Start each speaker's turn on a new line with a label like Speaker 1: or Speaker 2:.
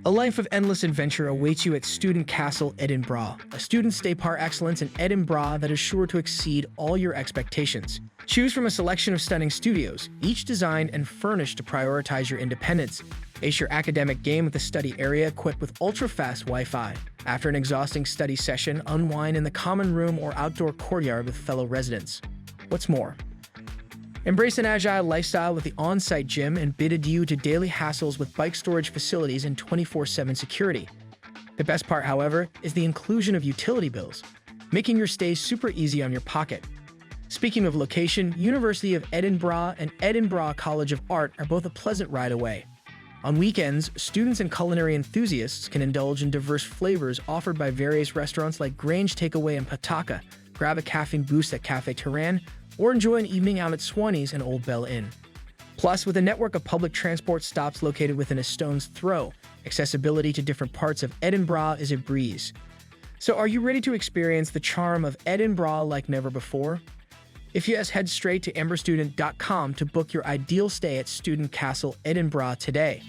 Speaker 1: A life of endless adventure awaits you at Student Castle Edinburgh, a student stay par excellence in Edinburgh that is sure to exceed all your expectations. Choose from a selection of stunning studios, each designed and furnished to prioritize your independence. Ace your academic game with a study area equipped with ultra-fast Wi-Fi. After an exhausting study session, unwind in the common room or outdoor courtyard with fellow residents. What's more? Embrace an agile lifestyle with the on-site gym and bid adieu to daily hassles with bike storage facilities and 24/7 security. The best part, however, is the inclusion of utility bills, making your stay super easy on your pocket. Speaking of location, University of Edinburgh and Edinburgh College of Art are both a pleasant ride away. On weekends, students and culinary enthusiasts can indulge in diverse flavors offered by various restaurants like Grange Takeaway and Pataka, grab a caffeine boost at Cafe Turan, or enjoy an evening out at Swanee's and Old Bell Inn. Plus, with a network of public transport stops located within a stone's throw, accessibility to different parts of Edinburgh is a breeze. So are you ready to experience the charm of Edinburgh like never before? If yes, head straight to amberstudent.com to book your ideal stay at Student Castle Edinburgh today.